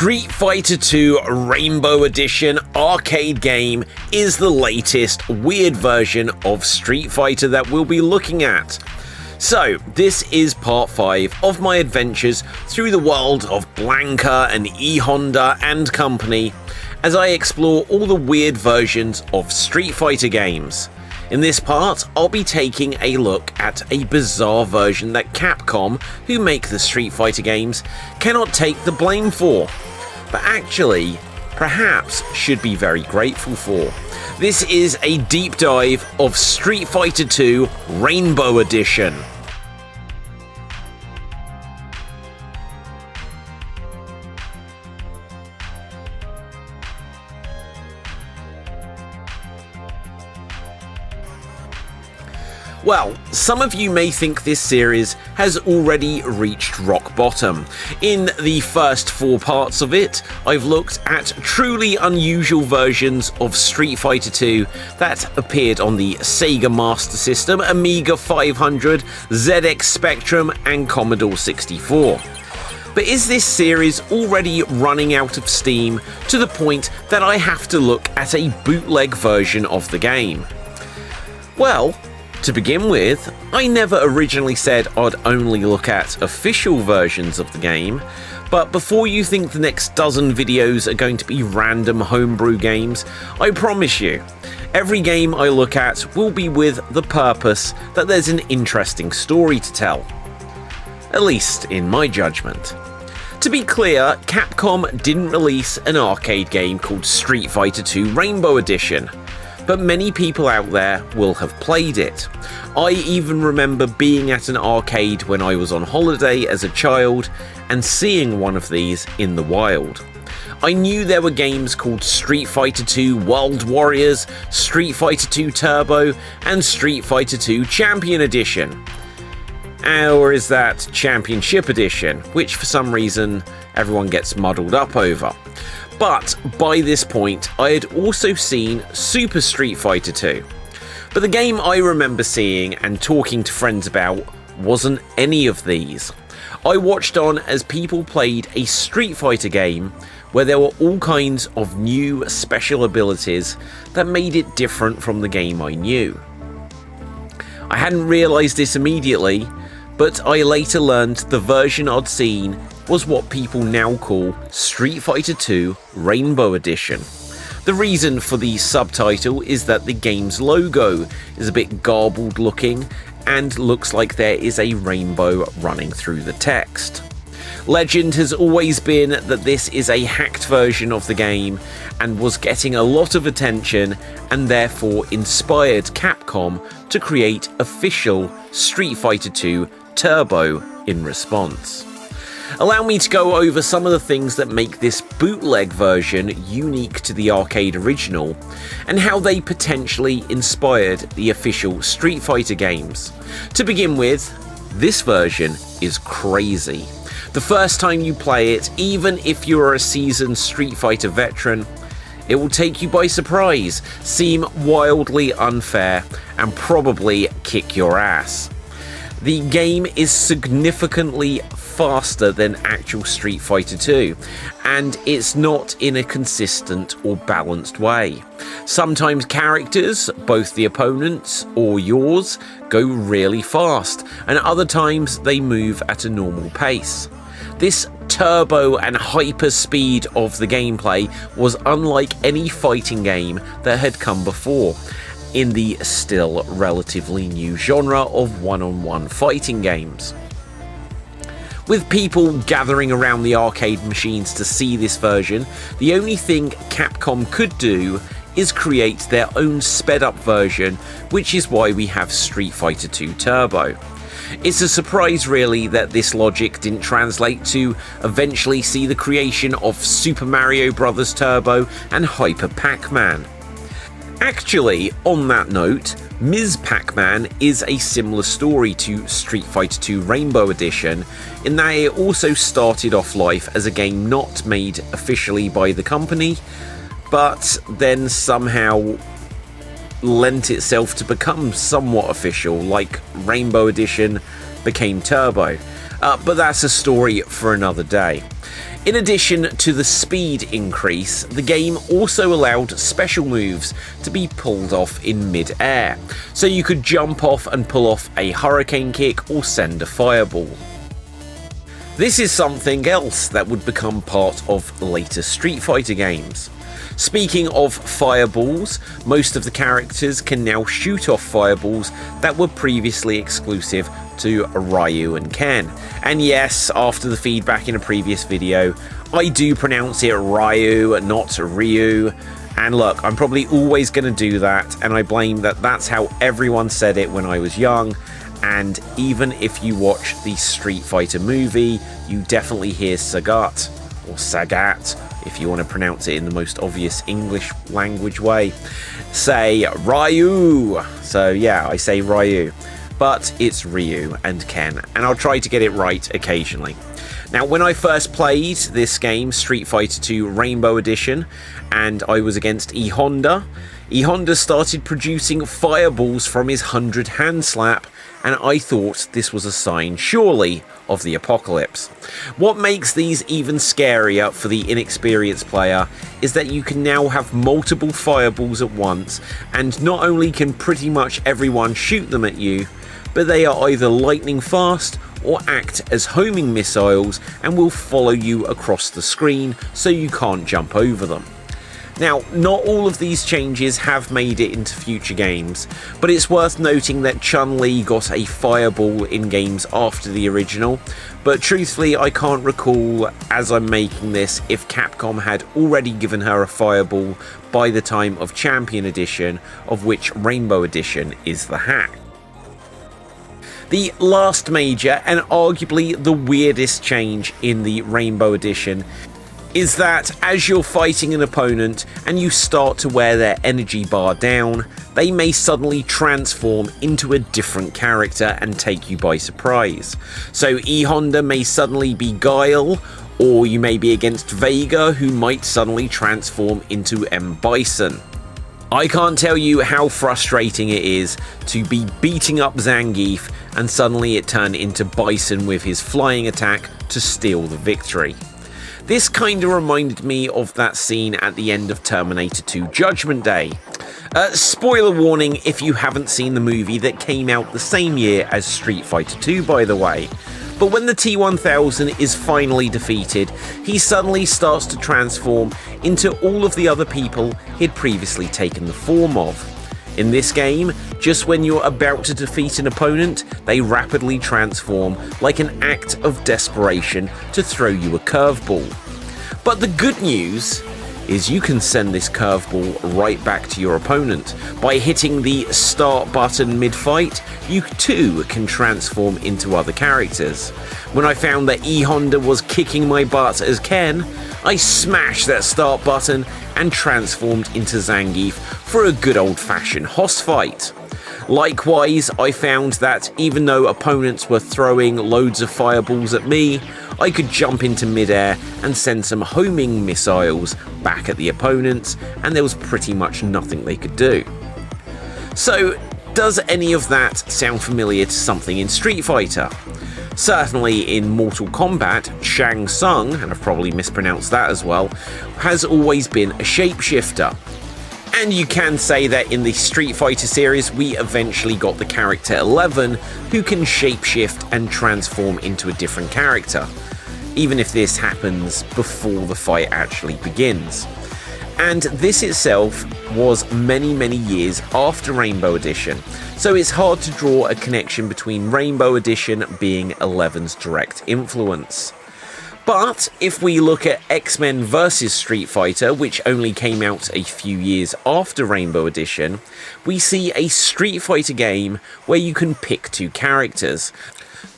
Street Fighter 2 Rainbow Edition arcade game is the latest weird version of Street Fighter that we'll be looking at. So, this is part 5 of my adventures through the world of Blanka and E-Honda and company as I explore all the weird versions of Street Fighter games. In this part, I'll be taking a look at a bizarre version that Capcom, who make the Street Fighter games, cannot take the blame for, but actually, perhaps should be very grateful for. This is a deep dive of Street Fighter 2 Rainbow Edition. Well, some of you may think this series has already reached rock bottom. In the first 4 parts of it, I've looked at truly unusual versions of Street Fighter 2 that appeared on the Sega Master System, Amiga 500, ZX Spectrum and Commodore 64. But is this series already running out of steam to the point that I have to look at a bootleg version of the game? Well, to begin with, I never originally said I'd only look at official versions of the game, but before you think the next dozen videos are going to be random homebrew games, I promise you, every game I look at will be with the purpose that there's an interesting story to tell. At least in my judgment. To be clear, Capcom didn't release an arcade game called Street Fighter 2 Rainbow Edition, but many people out there will have played it. I even remember being at an arcade when I was on holiday as a child and seeing one of these in the wild. I knew there were games called Street Fighter 2 World Warriors, Street Fighter 2 Turbo, and Street Fighter 2 Champion Edition. Or is that Championship Edition, which for some reason everyone gets muddled up over. But by this point, I had also seen Super Street Fighter 2. But the game I remember seeing and talking to friends about wasn't any of these. I watched on as people played a Street Fighter game where there were all kinds of new special abilities that made it different from the game I knew. I hadn't realised this immediately, but I later learned the version I'd seen was what people now call Street Fighter 2 Rainbow Edition. The reason for the subtitle is that the game's logo is a bit garbled looking and looks like there is a rainbow running through the text. Legend has always been that this is a hacked version of the game and was getting a lot of attention and therefore inspired Capcom to create official Street Fighter 2 Turbo in response. Allow me to go over some of the things that make this bootleg version unique to the arcade original, and how they potentially inspired the official Street Fighter games. To begin with, this version is crazy. The first time you play it, even if you're a seasoned Street Fighter veteran, it will take you by surprise, seem wildly unfair, and probably kick your ass. The game is significantly faster than actual Street Fighter 2, and it's not in a consistent or balanced way. Sometimes characters, both the opponents or yours, go really fast, and other times they move at a normal pace. This turbo and hyper speed of the gameplay was unlike any fighting game that had come before in the still relatively new genre of one-on-one fighting games. With people gathering around the arcade machines to see this version, the only thing Capcom could do is create their own sped up version, which is why we have Street Fighter 2 Turbo. It's a surprise really that this logic didn't translate to eventually see the creation of Super Mario Bros. Turbo and Hyper Pac-Man. Actually, on that note, Ms. Pac-Man is a similar story to Street Fighter 2 Rainbow Edition, in that it also started off life as a game not made officially by the company, but then somehow lent itself to become somewhat official, like Rainbow Edition became Turbo. But that's a story for another day. In addition to the speed increase, the game also allowed special moves to be pulled off in mid-air, so you could jump off and pull off a hurricane kick or send a fireball. This is something else that would become part of later Street Fighter games. Speaking of fireballs, most of the characters can now shoot off fireballs that were previously exclusive to Ryu and Ken. And yes, after the feedback in a previous video, I do pronounce it Ryu, not Ryu. And look, I'm probably always going to do that, and I blame that that's how everyone said it when I was young. And even if you watch the Street Fighter movie, you definitely hear Sagat, or Sagat, if you want to pronounce it in the most obvious English language way, say Ryu. So yeah, I say Ryu, but it's Ryu and Ken, and I'll try to get it right occasionally. Now, when I first played this game, Street Fighter 2 Rainbow Edition, and I was against E Honda started producing fireballs from his 100 hand slap, and I thought this was a sign, surely, of the apocalypse. What makes these even scarier for the inexperienced player is that you can now have multiple fireballs at once, and not only can pretty much everyone shoot them at you, but they are either lightning fast or act as homing missiles and will follow you across the screen so you can't jump over them. Now, not all of these changes have made it into future games, but it's worth noting that Chun-Li got a fireball in games after the original, but truthfully I can't recall, as I'm making this, if Capcom had already given her a fireball by the time of Champion Edition, of which Rainbow Edition is the hack. The last major, and arguably the weirdest change in the Rainbow Edition, is that as you're fighting an opponent and you start to wear their energy bar down, they may suddenly transform into a different character and take you by surprise. So E Honda may suddenly be Guile, or you may be against Vega, who might suddenly transform into M. Bison. I can't tell you how frustrating it is to be beating up Zangief and suddenly it turn into Bison with his flying attack to steal the victory. This kinda reminded me of that scene at the end of Terminator 2 Judgment Day. Spoiler warning if you haven't seen the movie that came out the same year as Street Fighter 2, by the way. But when the T-1000 is finally defeated, he suddenly starts to transform into all of the other people he'd previously taken the form of. In this game, just when you're about to defeat an opponent, they rapidly transform like an act of desperation to throw you a curveball. But the good news is you can send this curveball right back to your opponent. By hitting the start button mid-fight, you too can transform into other characters. When I found that E Honda was kicking my butt as Ken, I smashed that start button and transformed into Zangief for a good old-fashioned hoss fight. Likewise, I found that even though opponents were throwing loads of fireballs at me, I could jump into midair and send some homing missiles back at the opponents, and there was pretty much nothing they could do. So, does any of that sound familiar to something in Street Fighter? Certainly in Mortal Kombat, Shang Tsung, and I've probably mispronounced that as well, has always been a shapeshifter. And you can say that in the Street Fighter series, we eventually got the character 11, who can shapeshift and transform into a different character, even if this happens before the fight actually begins. And this itself was many years after Rainbow Edition, so it's hard to draw a connection between Rainbow Edition being 11's direct influence. But if we look at X-Men vs Street Fighter, which only came out a few years after Rainbow Edition, we see a Street Fighter game where you can pick two characters.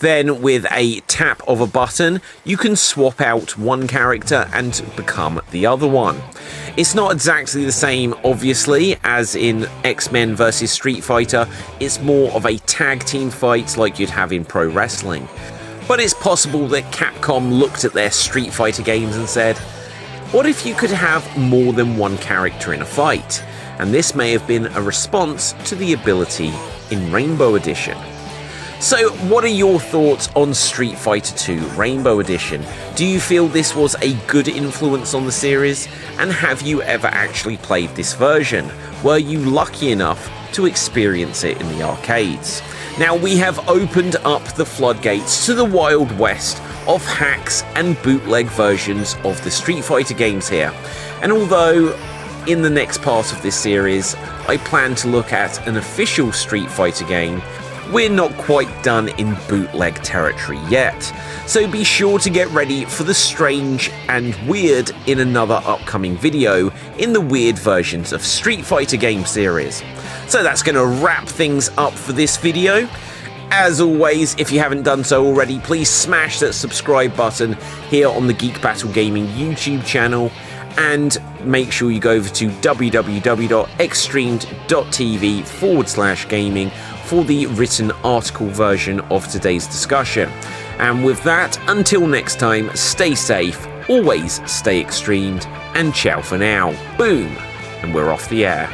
Then with a tap of a button, you can swap out one character and become the other one. It's not exactly the same, obviously, as in X-Men vs Street Fighter. It's more of a tag team fight like you'd have in pro wrestling. But it's possible that Capcom looked at their Street Fighter games and said, what if you could have more than one character in a fight? And this may have been a response to the ability in Rainbow Edition. So what are your thoughts on Street Fighter 2 Rainbow Edition? Do you feel this was a good influence on the series? And have you ever actually played this version? Were you lucky enough to experience it in the arcades? Now, we have opened up the floodgates to the Wild West of hacks and bootleg versions of the Street Fighter games here. And although in the next part of this series I plan to look at an official Street Fighter game, we're not quite done in bootleg territory yet. So be sure to get ready for the strange and weird in another upcoming video in the weird versions of Street Fighter game series. So that's going to wrap things up for this video. As always, if you haven't done so already, please smash that subscribe button here on the Geek Battle Gaming YouTube channel, and make sure you go over to www.xstreamed.tv/gaming for the written article version of today's discussion. And with that, until next time, stay safe, always stay extremed, and ciao for now. Boom, and we're off the air.